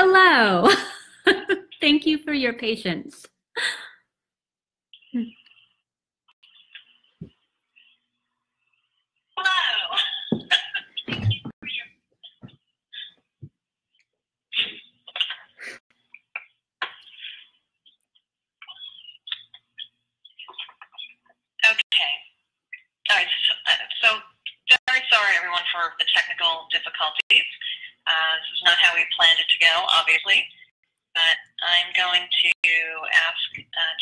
Hello. Thank you for your patience. Hello. Okay. All right. So very sorry, everyone, for the technical difficulties. This is not how we planned it to go, obviously. But I'm going to ask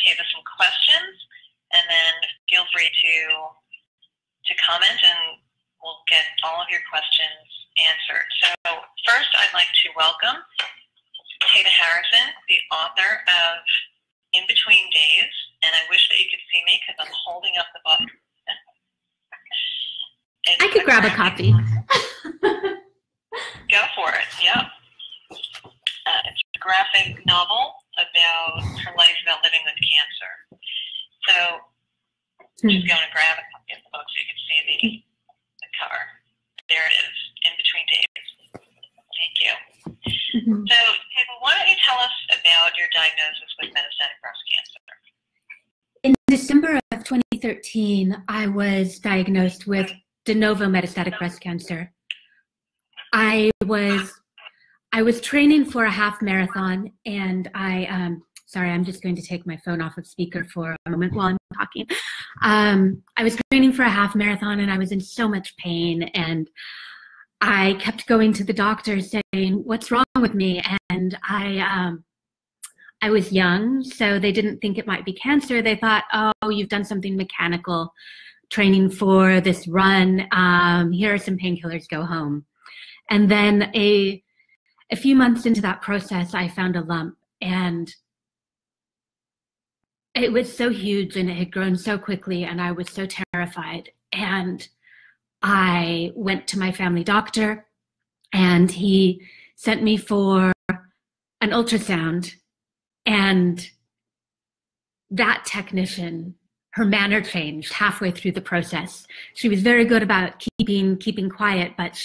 Teva some questions, and then feel free to comment, and we'll get all of your questions answered. So first, I'd like to welcome Teva Harrison, the author of In Between Days, and I wish that you could see me because I'm holding up the book. I could grab a copy. Go for it. Yep. It's a graphic novel about her life about living with cancer. So I'm just going to grab a copy of the book so you can see the cover. There it is, In Between Days. Thank you. So, Teva, why don't you tell us about your diagnosis with metastatic breast cancer? In December of 2013, I was diagnosed with de novo metastatic breast cancer. I was training for a half marathon, and sorry, I'm just going to take my phone off of speaker for a moment while I'm talking. I was training for a half marathon, and I was in so much pain, and I kept going to the doctor saying, "What's wrong with me?" And I was young, so they didn't think it might be cancer. They thought, "Oh, you've done something mechanical, training for this run. Here are some painkillers, go home." And then a few months into that process, I found a lump, and it was so huge, and it had grown so quickly, and I was so terrified. And I went to my family doctor, and he sent me for an ultrasound. And that technician, her manner changed halfway through the process. She was very good about keeping quiet, but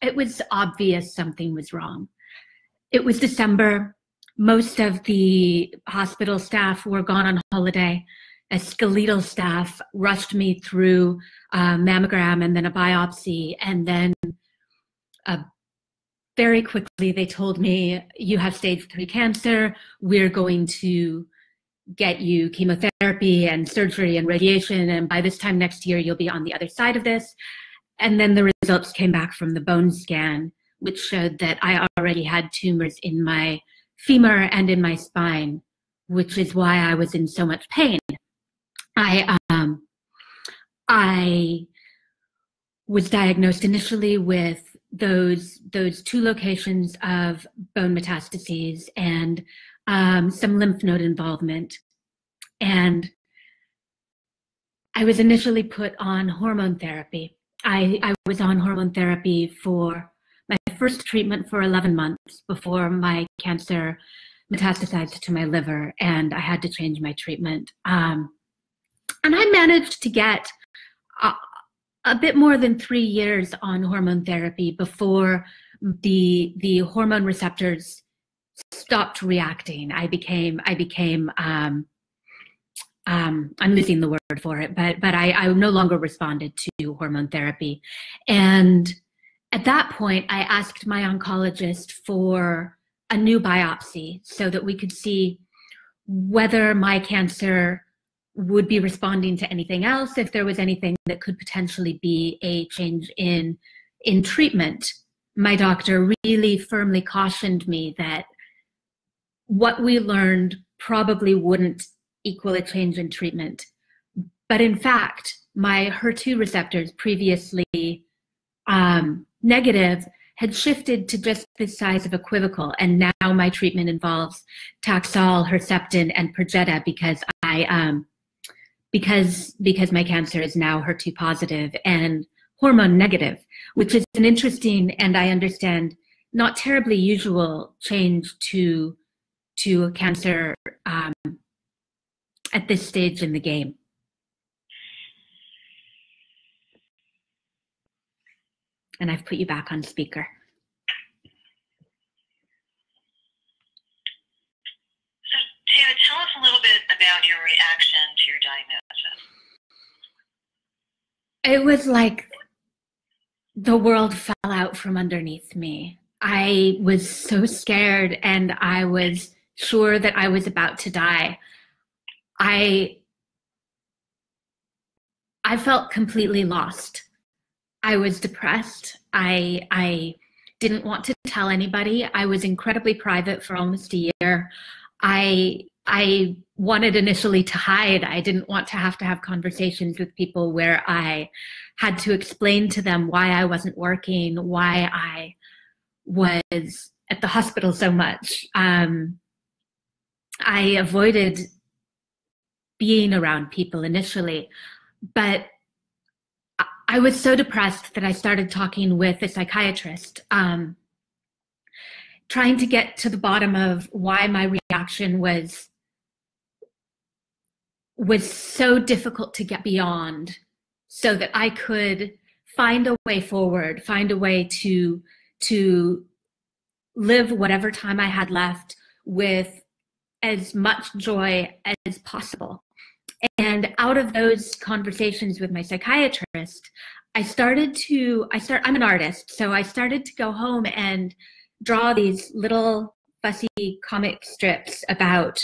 it was obvious something was wrong. It was December. Most of the hospital staff were gone on holiday. A skeletal staff rushed me through a mammogram and then a biopsy. And then very quickly they told me, "You have stage 3 cancer. We're going to get you chemotherapy and surgery and radiation. And by this time next year, you'll be on the other side of this." And then the results came back from the bone scan, which showed that I already had tumors in my femur and in my spine, which is why I was in so much pain. I was diagnosed initially with those 2 locations of bone metastases and some lymph node involvement. And I was initially put on hormone therapy. I was on hormone therapy for my first treatment for 11 months before my cancer metastasized to my liver, and I had to change my treatment. And I managed to get a bit more than 3 years on hormone therapy before the hormone receptors stopped reacting. I'm losing the word for it, but I no longer responded to hormone therapy. And at that point, I asked my oncologist for a new biopsy so that we could see whether my cancer would be responding to anything else, if there was anything that could potentially be a change in treatment. My doctor really firmly cautioned me that what we learned probably wouldn't equal a change in treatment. But in fact, my HER2 receptors, previously negative, had shifted to just the size of a clavicle, and now my treatment involves Taxol, Herceptin, and Perjeta because my cancer is now HER2 positive and hormone negative, which is an interesting, and I understand not terribly usual change to a cancer at this stage in the game. And I've put you back on speaker. It was like the world fell out from underneath me. I was so scared, and I was sure that I was about to die. I felt completely lost. I was depressed. I didn't want to tell anybody. I was incredibly private for almost a year. I wanted initially to hide. I didn't want to have conversations with people where I had to explain to them why I wasn't working, why I was at the hospital so much. I avoided being around people initially, but I was so depressed that I started talking with a psychiatrist, trying to get to the bottom of why my reaction was so difficult to get beyond, so that I could find a way forward, find a way to live whatever time I had left with as much joy as possible. And out of those conversations with my psychiatrist, I'm an artist, so I started to go home and draw these little fussy comic strips about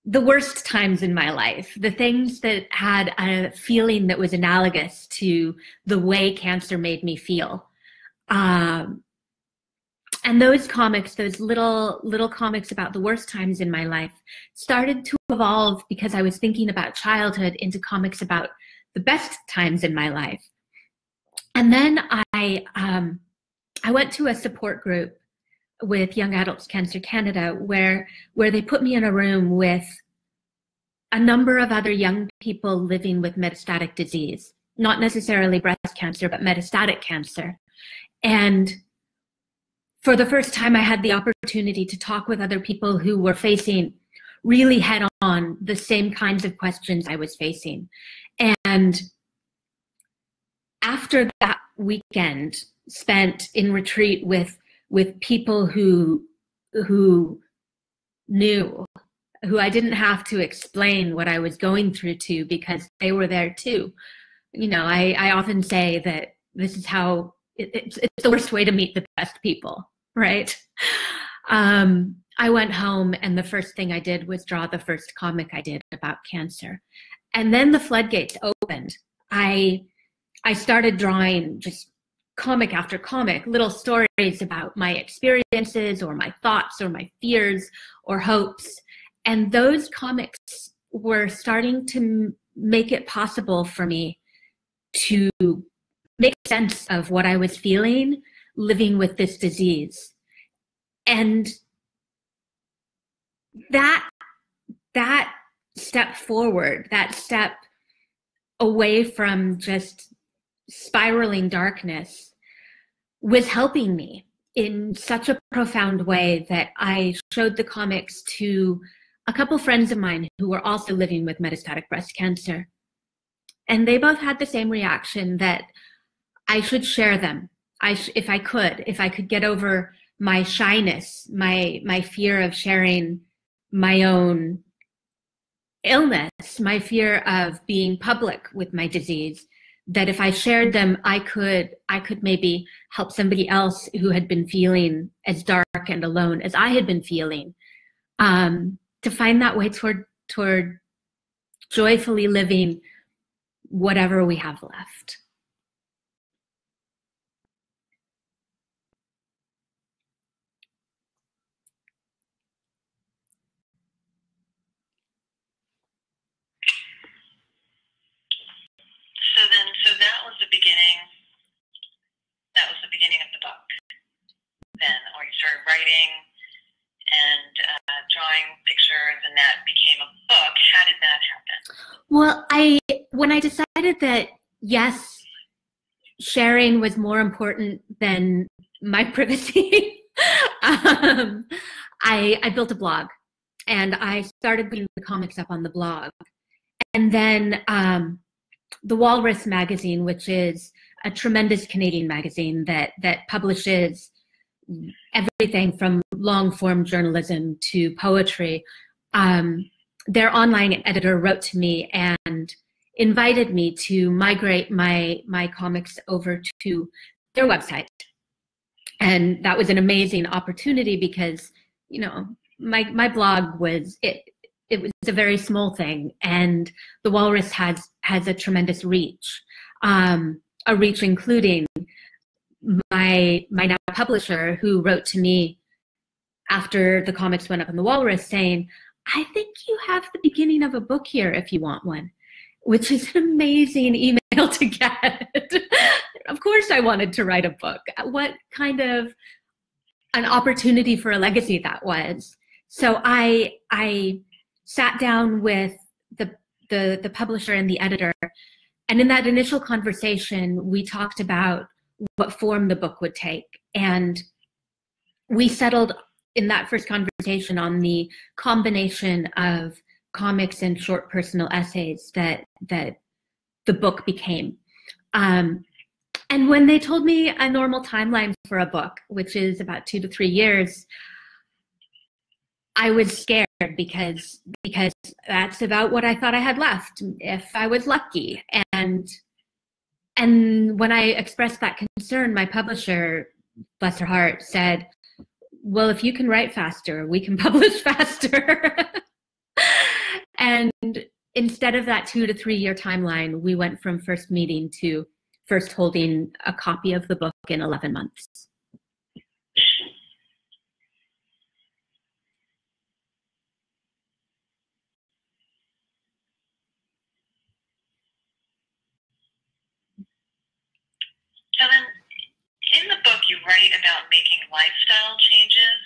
the worst times in my life, the things that had a feeling that was analogous to the way cancer made me feel. And those comics, those little comics about the worst times in my life, started to evolve because I was thinking about childhood into comics about the best times in my life. And then I went to a support group with Young Adults Cancer Canada, where they put me in a room with a number of other young people living with metastatic disease, not necessarily breast cancer, but metastatic cancer. And for the first time, I had the opportunity to talk with other people who were facing really head-on the same kinds of questions I was facing. And after that weekend spent in retreat with people who knew, who I didn't have to explain what I was going through to, because they were there too. You know, I often say that this is how it's the worst way to meet the best people, right? I went home, and the first thing I did was draw the first comic I did about cancer. And then the floodgates opened. I started drawing just comic after comic, little stories about my experiences or my thoughts or my fears or hopes. And those comics were starting to make it possible for me to make sense of what I was feeling living with this disease. And that step forward, that step away from just spiraling darkness, was helping me in such a profound way that I showed the comics to a couple friends of mine who were also living with metastatic breast cancer. And they both had the same reaction, that I should share them. If I could get over my shyness, my fear of sharing my own illness, my fear of being public with my disease, that if I shared them, I could maybe help somebody else who had been feeling as dark and alone as I had been feeling, to find that way toward joyfully living whatever we have left. So that was the beginning. That was the beginning of the book. Then, or you started writing and drawing pictures, and that became a book. How did that happen? Well, when I decided that, yes, sharing was more important than my privacy, I built a blog, and I started putting the comics up on the blog. And then the Walrus magazine, which is a tremendous Canadian magazine that publishes everything from long-form journalism to poetry, their online editor wrote to me and invited me to migrate my comics over to their website. And that was an amazing opportunity because, you know, my blog was, it was a very small thing, and the Walrus has a tremendous reach, a reach including my now publisher, who wrote to me after the comics went up in the Walrus saying, I think you have the beginning of a book here if you want one, which is an amazing email to get. Of course I wanted to write a book. What kind of an opportunity for a legacy that was. So I sat down with the publisher and the editor, and in that initial conversation, we talked about what form the book would take. And we settled in that first conversation on the combination of comics and short personal essays that the book became. And when they told me a normal timeline for a book, which is about 2 to 3 years, I was scared because that's about what I thought I had left, if I was lucky. And when I expressed that concern, my publisher, bless her heart, said, well, if you can write faster, we can publish faster. And instead of that 2 to 3 year timeline, we went from first meeting to first holding a copy of the book in 11 months. So then, in the book, you write about making lifestyle changes,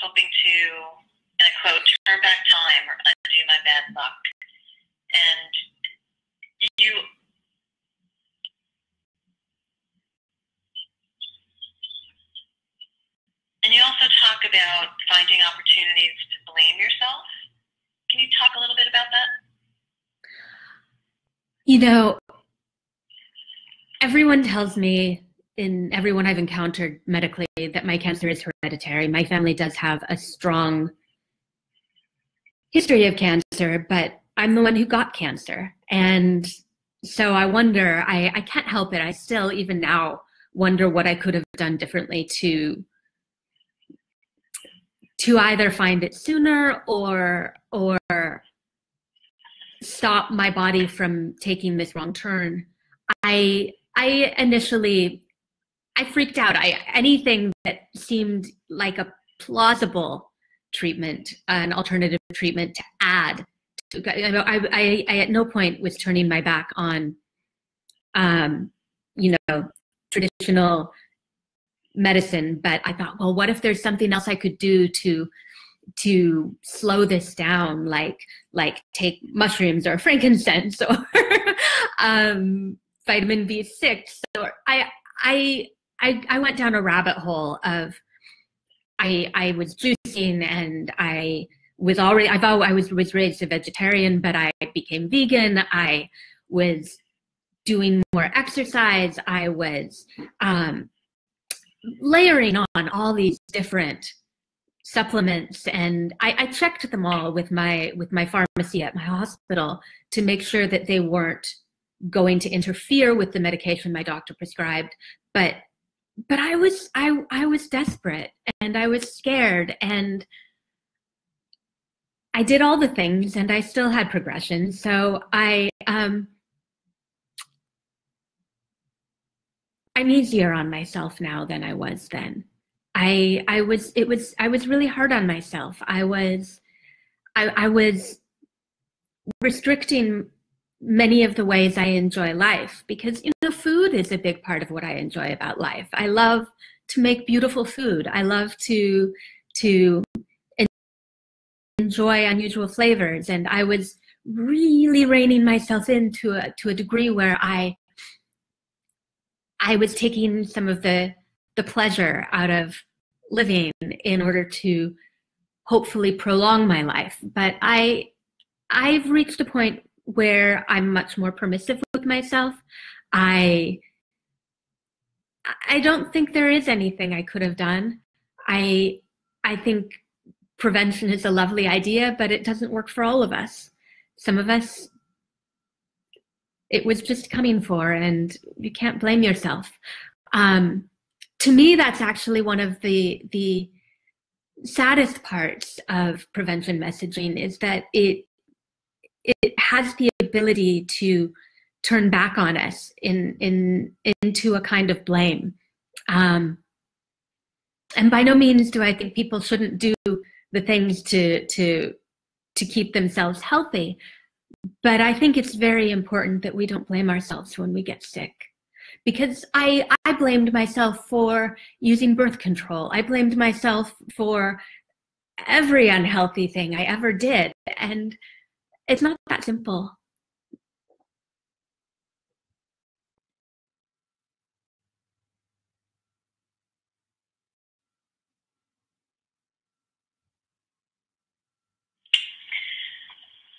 hoping to, and I quote, turn back time or undo my bad luck. And you also talk about finding opportunities to blame yourself. Can you talk a little bit about that? You know, everyone tells me, everyone I've encountered medically, that my cancer is hereditary. My family does have a strong history of cancer, but I'm the one who got cancer. And so I wonder, I can't help it. I still, even now, wonder what I could have done differently to either find it sooner or stop my body from taking this wrong turn. I initially freaked out. Anything that seemed like a plausible treatment, an alternative treatment to add. I at no point was turning my back on, you know, traditional medicine, but I thought, well, what if there's something else I could do to slow this down, like take mushrooms or frankincense or vitamin B6. So I went down a rabbit hole of I was juicing, and I was raised a vegetarian, but I became vegan. I was doing more exercise. I was layering on all these different supplements, and I checked them all with my pharmacy at my hospital to make sure that they weren't going to interfere with the medication my doctor prescribed. But I was desperate, and I was scared, and I did all the things, and I still had progression. So I'm easier on myself now than I was then. I was really hard on myself. I was restricting many of the ways I enjoy life, because, you know, food is a big part of what I enjoy about life. I love to make beautiful food. I love to enjoy unusual flavors, and I was really reining myself in to a degree where I was taking some of the pleasure out of living in order to hopefully prolong my life. But I've reached a point where I'm much more permissive with myself. I don't think there is anything I could have done. I think prevention is a lovely idea, but it doesn't work for all of us. Some of us, it was just coming for, and you can't blame yourself. To me, that's actually one of the saddest parts of prevention messaging, is that it has the ability to turn back on us into a kind of blame. And by no means do I think people shouldn't do the things to keep themselves healthy. But I think it's very important that we don't blame ourselves when we get sick. Because I blamed myself for using birth control. I blamed myself for every unhealthy thing I ever did. And it's not that simple.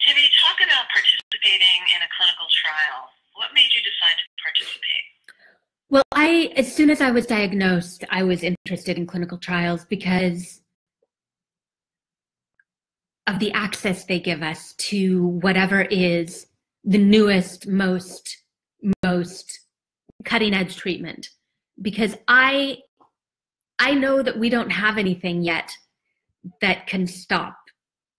Teva, you talk about participating in a clinical trial. What made you decide to participate? Well, as soon as I was diagnosed, I was interested in clinical trials because of the access they give us to whatever is the newest, most cutting edge treatment. Because I know that we don't have anything yet that can stop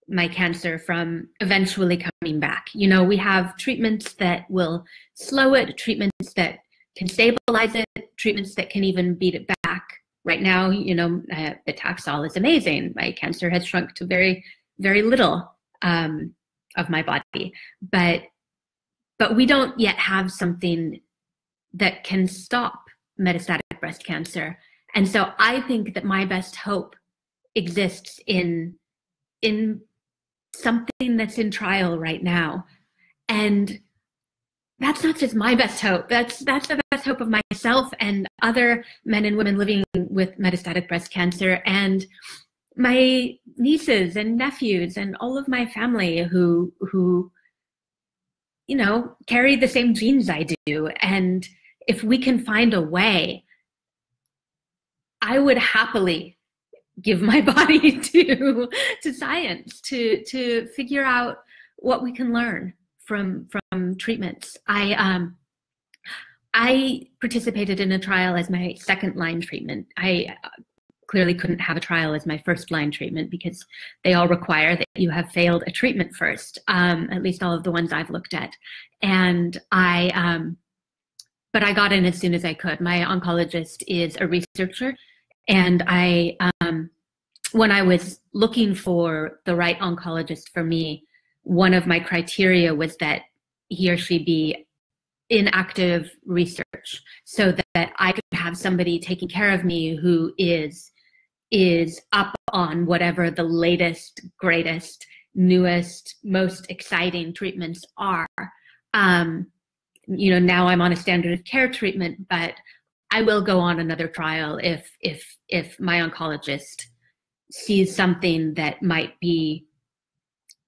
my cancer from eventually coming back. You know, we have treatments that will slow it, treatments that can stabilize it, treatments that can even beat it back. Right now, you know, the Taxol is amazing. My cancer has shrunk to very, very little of my body. But we don't yet have something that can stop metastatic breast cancer. And so I think that my best hope exists in something that's in trial right now. And that's not just my best hope. That's the best hope of myself and other men and women living with metastatic breast cancer, and my nieces and nephews and all of my family who you know, carry the same genes I do. And if we can find a way, I would happily give my body to science to figure out what we can learn from treatments. I participated in a trial as my second line treatment. I clearly couldn't have a trial as my first line treatment because they all require that you have failed a treatment first, at least all of the ones I've looked at. And but I got in as soon as I could. My oncologist is a researcher, and when I was looking for the right oncologist for me, one of my criteria was that he or she be in active research, so that I could have somebody taking care of me who is up on whatever the latest, greatest, newest, most exciting treatments are. You know, now I'm on a standard of care treatment, but I will go on another trial if my oncologist sees something that might be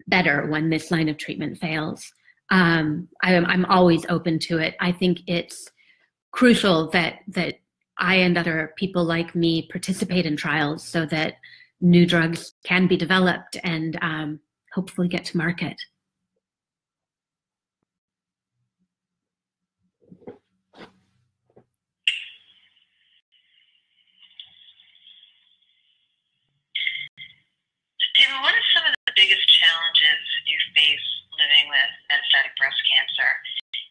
better when this line of treatment fails. I'm always open to it. I think it's crucial that I and other people like me participate in trials so that new drugs can be developed and hopefully get to market. Teva, what are some of the biggest challenges you face living with metastatic breast cancer?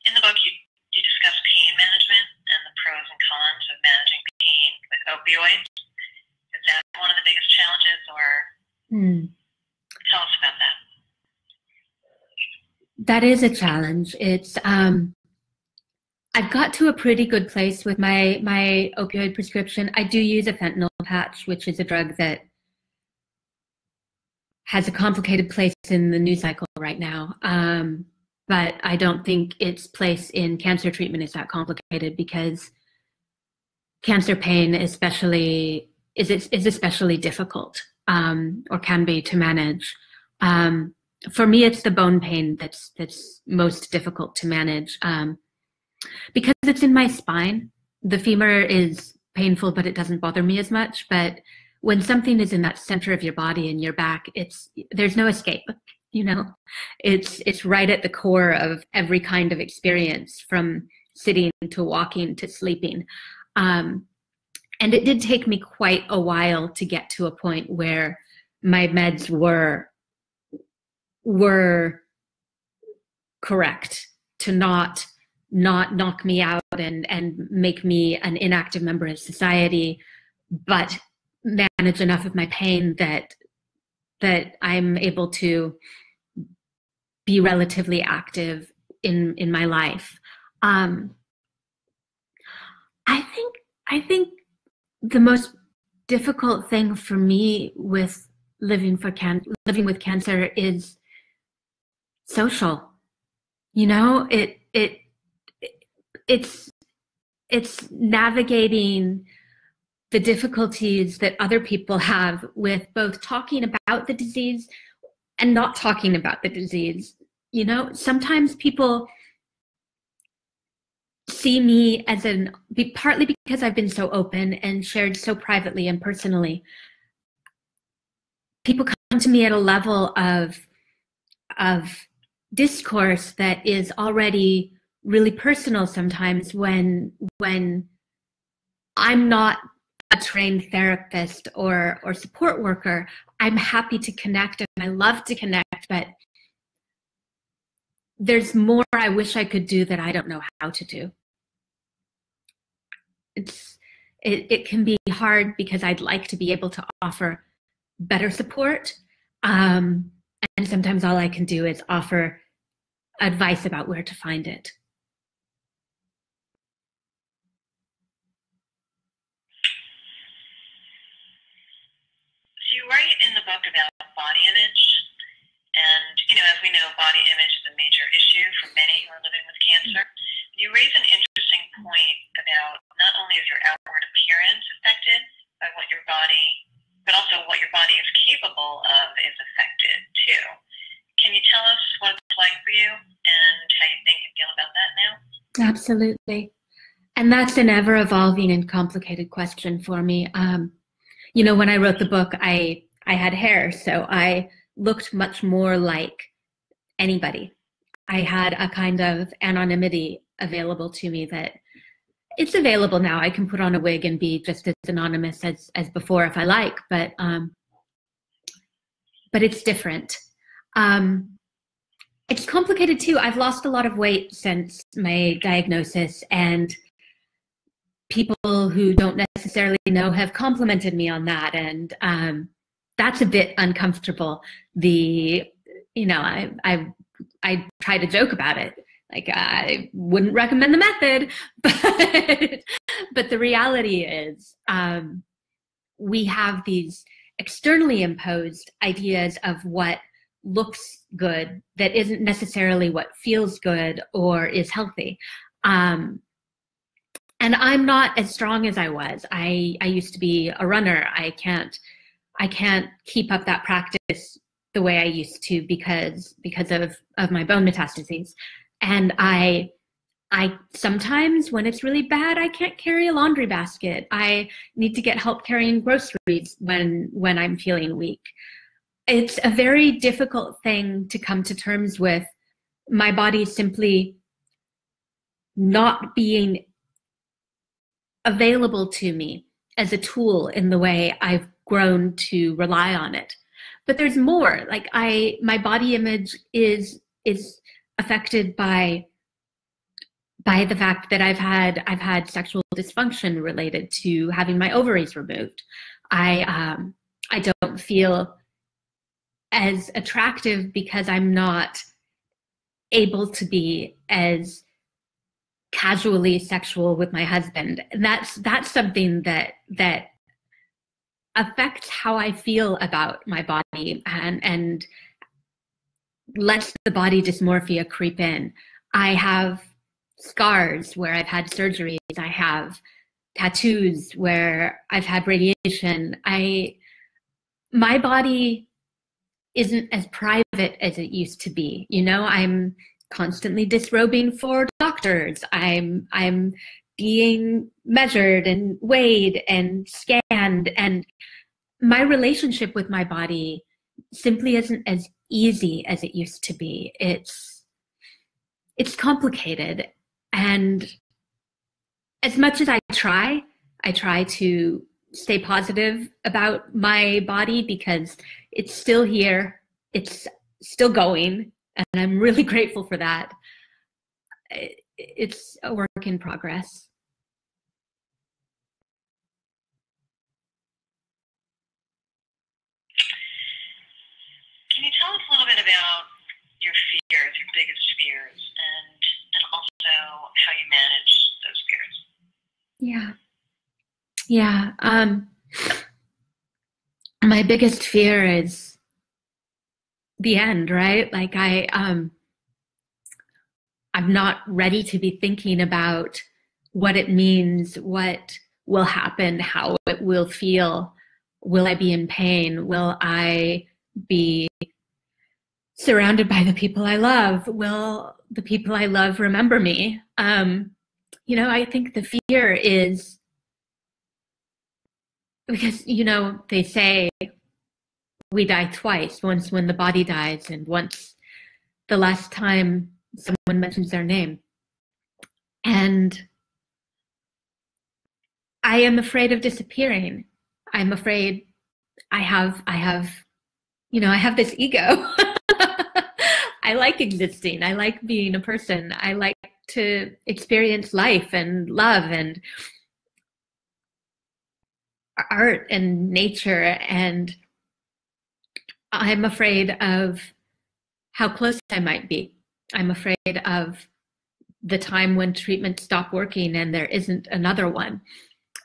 In the book, you discuss pain management and the pros and cons of managing pain with opioids. Is that one of the biggest challenges, or tell us about that? That is a challenge. It's I've got to a pretty good place with my opioid prescription. I do use a fentanyl patch, which is a drug that has a complicated place in the news cycle right now. But I don't think its place in cancer treatment is that complicated, because cancer pain is especially difficult, or can be, to manage. For me, it's the bone pain that's most difficult to manage, because it's in my spine. The femur is painful, but it doesn't bother me as much. But when something is in that center of your body and your back, there's no escape, you know. It's right at the core of every kind of experience, from sitting to walking to sleeping. And it did take me quite a while to get to a point where my meds were correct, to not knock me out and make me an inactive member of society, but manage enough of my pain that I'm able to be relatively active in my life. I think the most difficult thing for me with living with cancer is social. You know, it's navigating the difficulties that other people have with both talking about the disease and not talking about the disease. You know, sometimes people see me as partly because I've been so open and shared so privately and personally. People come to me at a level of discourse that is already really personal sometimes, when I'm not a trained therapist or support worker. I'm happy to connect and I love to connect, but there's more I wish I could do that I don't know how to do. It can be hard because I'd like to be able to offer better support. And sometimes all I can do is offer advice about where to find it. So you write in the book about body image, and as we know, body image is a major issue for many who are living with cancer. You raise an interesting point about not only is your outward appearance affected by what your body, but also what your body is capable of is affected too. Can you tell us what it's like for you and how you think and feel about that now? Absolutely. And that's an ever evolving and complicated question for me. When I wrote the book, I had hair, so I looked much more like anybody. I had a kind of anonymity available to me that it's available now. I can put on a wig and be just as anonymous as before if I like, but it's different. It's complicated too. I've lost a lot of weight since my diagnosis, and people who don't necessarily know have complimented me on that, and that's a bit uncomfortable. I try to joke about it, like I wouldn't recommend the method, but the reality is we have these externally imposed ideas of what looks good that isn't necessarily what feels good or is healthy. And I'm not as strong as I was. I used to be a runner. I can't keep up that practice the way I used to because of my bone metastases. And I sometimes, when it's really bad, I can't carry a laundry basket. I need to get help carrying groceries when I'm feeling weak. It's a very difficult thing to come to terms with, my body simply not being available to me as a tool in the way I've grown to rely on it. But there's more. Like my body image is affected by the fact that I've had sexual dysfunction related to having my ovaries removed. I don't feel as attractive because I'm not able to be as casually sexual with my husband. And that's something that affects how I feel about my body and lets the body dysmorphia creep in. I have scars where I've had surgeries. I have tattoos where I've had radiation. My body isn't as private as it used to be. I'm constantly disrobing for doctors. I'm being measured and weighed and scanned, and my relationship with my body simply isn't as easy as it used to be. It's complicated. And as much as I try to stay positive about my body because it's still here, it's still going, and I'm really grateful for that. It's a work in progress. Can you tell us a little bit about your fears, your biggest fears, and also how you manage those fears? Yeah. My biggest fear is the end, right? Like I'm not ready to be thinking about what it means, what will happen, how it will feel. Will I be in pain? Will I be surrounded by the people I love? Will the people I love remember me? I think the fear is because, they say we die twice, once when the body dies and once the last time someone mentions their name. And I am afraid of disappearing. I'm afraid I have this ego. I like existing. I like being a person. I like to experience life and love and art and nature. And I'm afraid of how close I might be. I'm afraid of the time when treatments stop working and there isn't another one.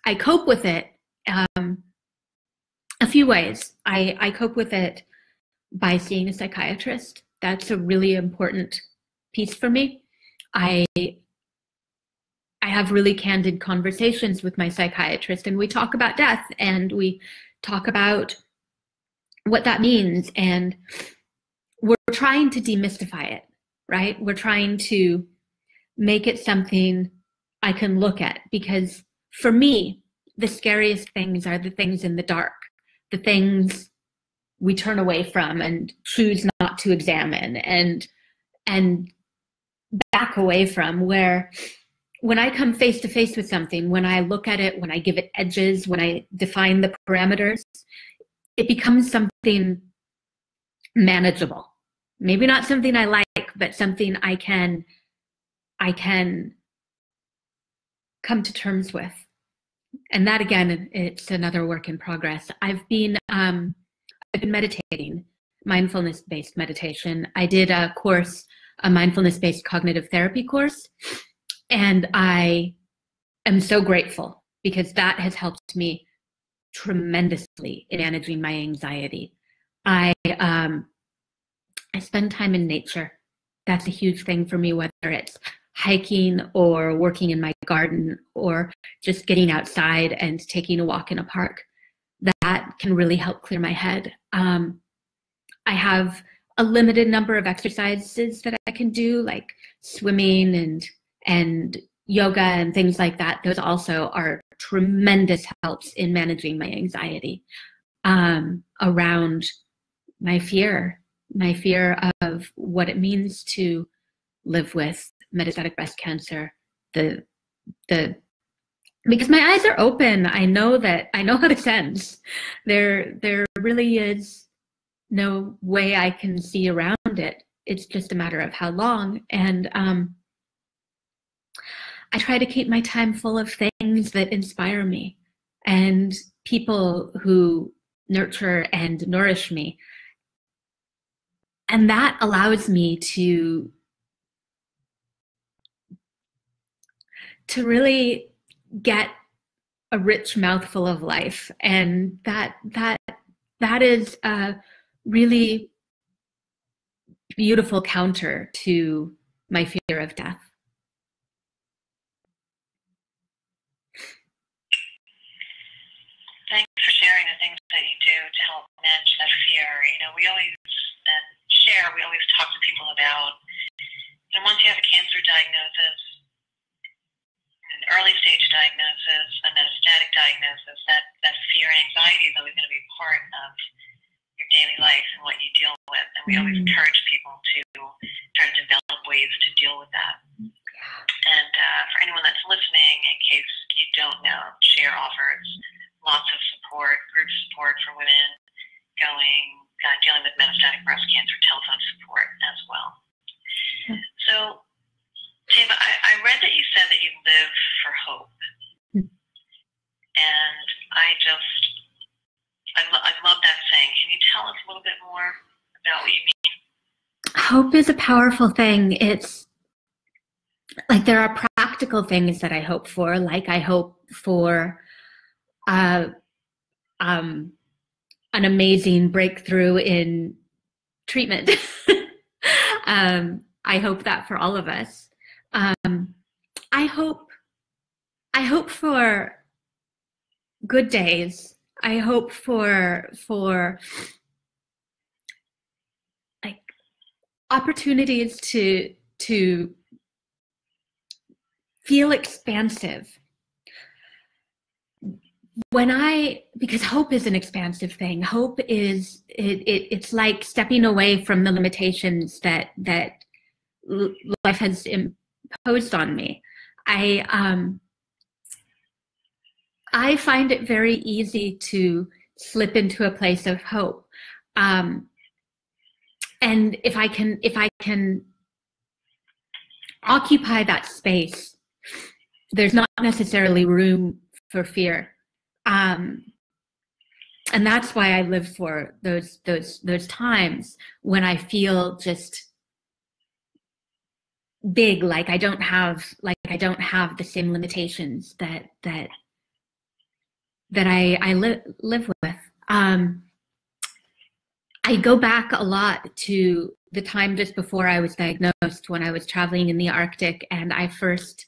I cope with it a few ways. I cope with it by seeing a psychiatrist. That's a really important piece for me. I have really candid conversations with my psychiatrist, and we talk about death and we talk about what that means, and we're trying to demystify it, right? We're trying to make it something I can look at, because for me, the scariest things are the things in the dark, the things we turn away from and choose not to examine and back away from, where when I come face to face with something, when I look at it, when I give it edges, when I define the parameters, it becomes something manageable. Maybe not something I like, but something I can come to terms with. And that, again, it's another work in progress. I've been meditating, mindfulness-based meditation. I did a mindfulness-based cognitive therapy course, and I am so grateful because that has helped me tremendously in managing my anxiety. I spend time in nature. That's a huge thing for me, whether it's hiking or working in my garden or just getting outside and taking a walk in a park. That can really help clear my head. I have a limited number of exercises that I can do, like swimming and yoga and things like that. Those also are tremendous helps in managing my anxiety around my fear of what it means to live with metastatic breast cancer. Because my eyes are open, I know how this ends. There really is no way I can see around it. It's just a matter of how long. And I try to keep my time full of things that inspire me and people who nurture and nourish me. And that allows me to really get a rich mouthful of life. And that is a really beautiful counter to my fear of death. Thanks for sharing the things that you do to help manage that fear. We always talk to people about, once you have a cancer diagnosis, an early stage diagnosis, a metastatic diagnosis, that fear and anxiety is always going to be part of your daily life and what you deal with. And we always encourage people to try to develop ways to deal with that. And for anyone that's listening, in case you don't know, Share offers lots of support, group support for women dealing with metastatic breast cancer, telephone support as well. So, Teva, I read that you said that you live for hope. And I love that saying. Can you tell us a little bit more about what you mean? Hope is a powerful thing. It's like there are practical things that I hope for, like I hope for an amazing breakthrough in treatment. I hope that for all of us. I hope for good days. I hope for like opportunities to feel expansive. Because hope is an expansive thing. Hope is it's like stepping away from the limitations that life has imposed on me. I find it very easy to slip into a place of hope, and if I can occupy that space, there's not necessarily room for fear. And that's why I live for those times when I feel just big, like I don't have the same limitations that I live with. I go back a lot to the time just before I was diagnosed, when I was traveling in the Arctic, and I first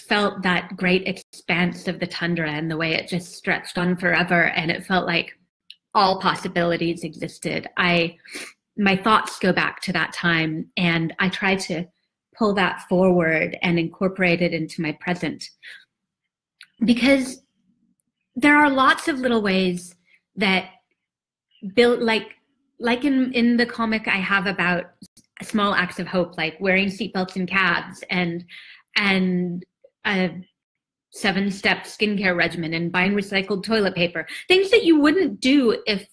felt that great expanse of the tundra and the way it just stretched on forever, and it felt like all possibilities existed. My thoughts go back to that time, and I try to pull that forward and incorporate it into my present, because there are lots of little ways that build, like in the comic I have about small acts of hope, like wearing seatbelts in cabs and a 7-step skincare regimen and buying recycled toilet paper, things that you wouldn't do if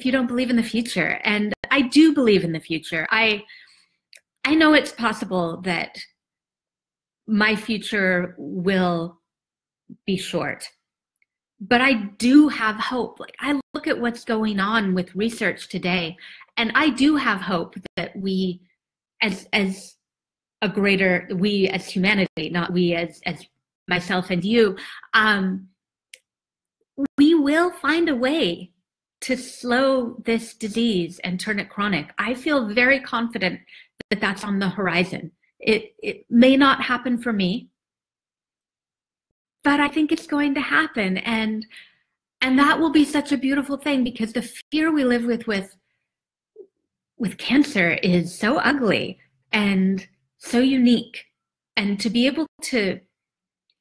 you don't believe in the future. And I do believe in the future. I know it's possible that my future will be short, but I do have hope. Like, I look at what's going on with research today, and I do have hope that we as humanity, not we as myself and you, we will find a way to slow this disease and turn it chronic. I feel very confident that that's on the horizon. It may not happen for me, but I think it's going to happen, and that will be such a beautiful thing, because the fear we live with cancer is so ugly and so unique, and to be able to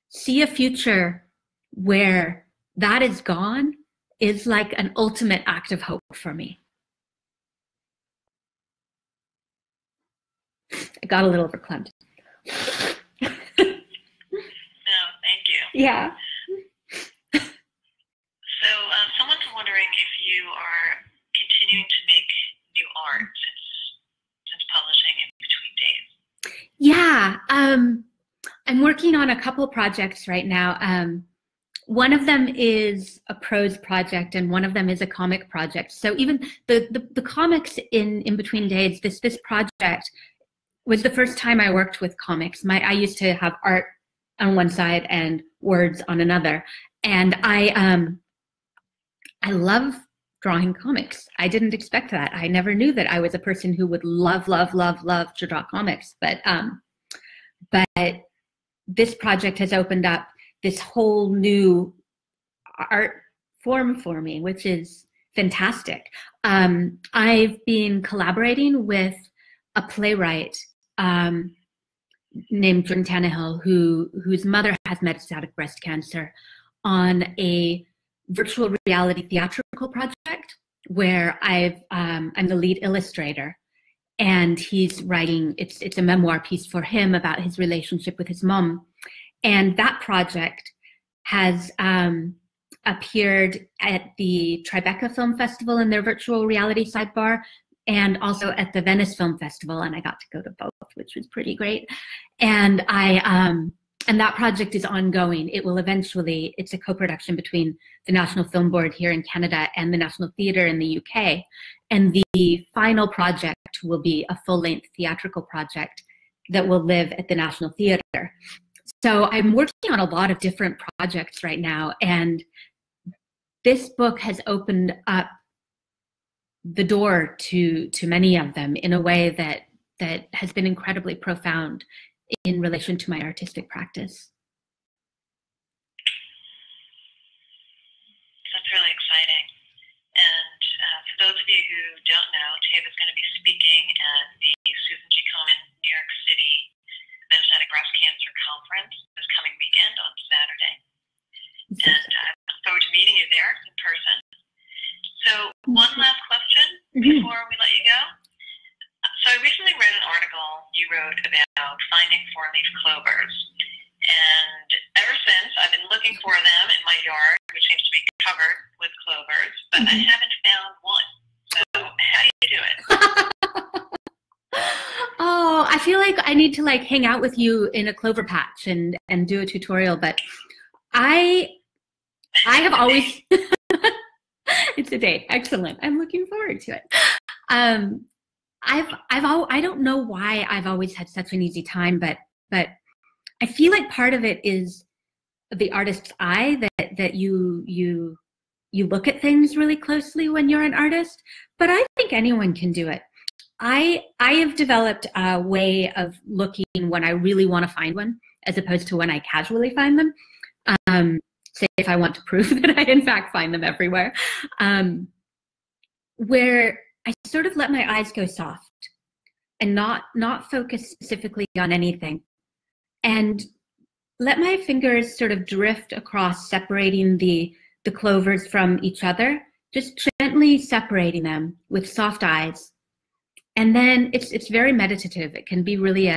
see a future where that is gone is like an ultimate act of hope for me. I got a little verklempt. No, thank you. Yeah. So someone's wondering if you are continuing to make new art since publishing in between days. Yeah, I'm working on a couple projects right now. One of them is a prose project, and one of them is a comic project. So even the comics in between days, this project was the first time I worked with comics. I used to have art on one side and words on another, and I love drawing comics. I didn't expect that. I never knew that I was a person who would love to draw comics. But this project has opened up this whole new art form for me, which is fantastic. I've been collaborating with a playwright named Jordan Tannehill, whose mother has metastatic breast cancer, on a virtual reality theatrical project where I'm the lead illustrator, and he's writing. It's a memoir piece for him about his relationship with his mom, and that project has appeared at the Tribeca Film Festival in their virtual reality sidebar, and also at the Venice Film Festival, and I got to go to both, which was pretty great. And and that project is ongoing. It will eventually, it's a co-production between the National Film Board here in Canada and the National Theatre in the UK. And the final project will be a full-length theatrical project that will live at the National Theatre. So I'm working on a lot of different projects right now, and this book has opened up the door to many of them in a way that has been incredibly profound in relation to my artistic practice. That's really exciting. And for those of you who don't know, Teva is going to be speaking at the Susan G. Komen New York City Metastatic Breast Cancer Conference this coming weekend on Saturday. And I look forward to meeting you there in person. So one last question before we let you go. So I recently read an article you wrote about finding four-leaf clovers. And ever since, I've been looking for them in my yard, which seems to be covered with clovers, but I haven't found one. So how do you do it? Oh, I feel like I need to like hang out with you in a clover patch and do a tutorial, but I have always, it's a date. Excellent. I'm looking forward to it. I don't know why I've always had such an easy time, but I feel like part of it is the artist's eye, that you look at things really closely when you're an artist, but I think anyone can do it. I have developed a way of looking when I really want to find one, as opposed to when I casually find them. Say if I want to prove that I in fact find them everywhere, where I sort of let my eyes go soft and not focus specifically on anything, and let my fingers sort of drift across, separating the clovers from each other, just gently separating them with soft eyes. And then it's very meditative. It can be really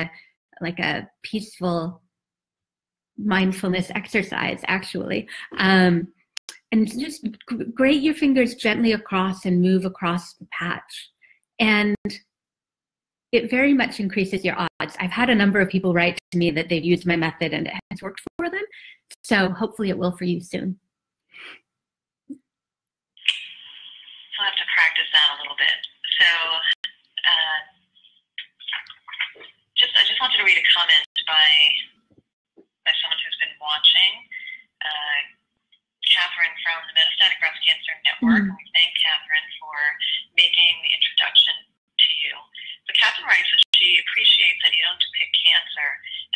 like a peaceful mindfulness exercise, actually. And just grate your fingers gently across and move across the patch. And it very much increases your odds. I've had a number of people write to me that they've used my method and it has worked for them. So hopefully it will for you soon. I'll have to practice that a little bit. So I just wanted to read a comment by someone who's been watching, Catherine from the Metastatic Breast Cancer Network. We thank Catherine for making the introduction to you. But Catherine writes that she appreciates that you don't depict cancer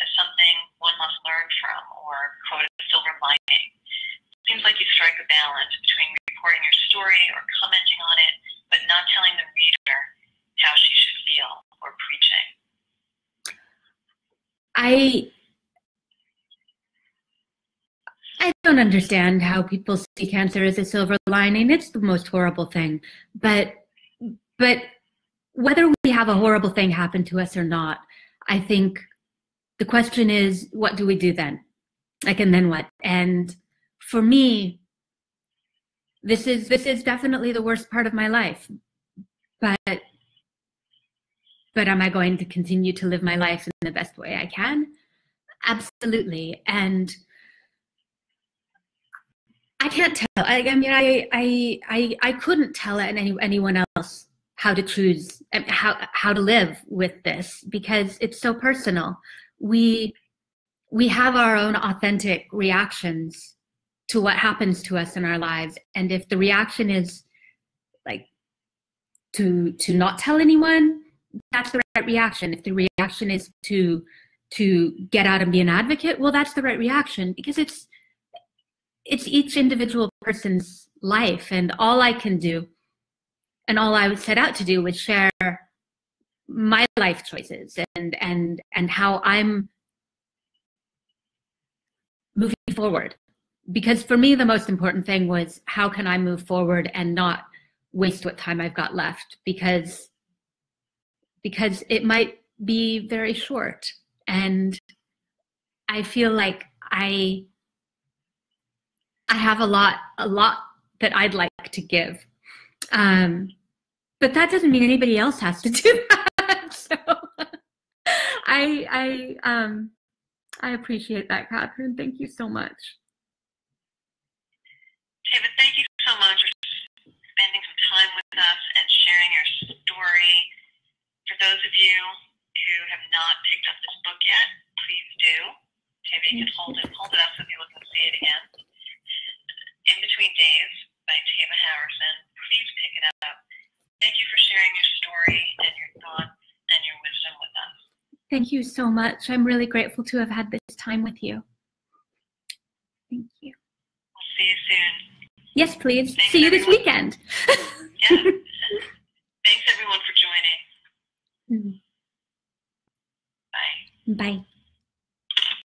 as something one must learn from or, quote, a silver lining. It seems like you strike a balance between reporting your story or commenting on it, but not telling the reader how she should feel or preaching. I don't understand how people see cancer as a silver lining. It's the most horrible thing. But whether we have a horrible thing happen to us or not, I think the question is, what do we do then? Like, and then what? And for me, this is definitely the worst part of my life. But am I going to continue to live my life in the best way I can? Absolutely. And I can't tell. I mean, I couldn't tell anyone else how to choose, how to live with this, because it's so personal. We have our own authentic reactions to what happens to us in our lives, and if the reaction is like to not tell anyone, that's the right reaction. If the reaction is to get out and be an advocate, well, that's the right reaction, because it's each individual person's life, and all I can do and all I set out to do was share my life choices and how I'm forward. Because for me, the most important thing was, how can I move forward and not waste what time I've got left? Because it might be very short. And I feel like I have a lot that I'd like to give. But that doesn't mean anybody else has to do that. So I appreciate that, Catherine. Thank you so much. Teva, thank you so much for spending some time with us and sharing your story. For those of you who have not picked up this book yet, please do. Teva, you can hold it up so people can see it again. In Between Days by Teva Harrison. Please pick it up. Thank you for sharing your story and your thoughts and your wisdom with us. Thank you so much. I'm really grateful to have had this time with you. Thank you. We'll see you soon. Yes, please. Thanks, see you everyone. this weekend. Yeah. Thanks, everyone, for joining. Mm-hmm. Bye. Bye.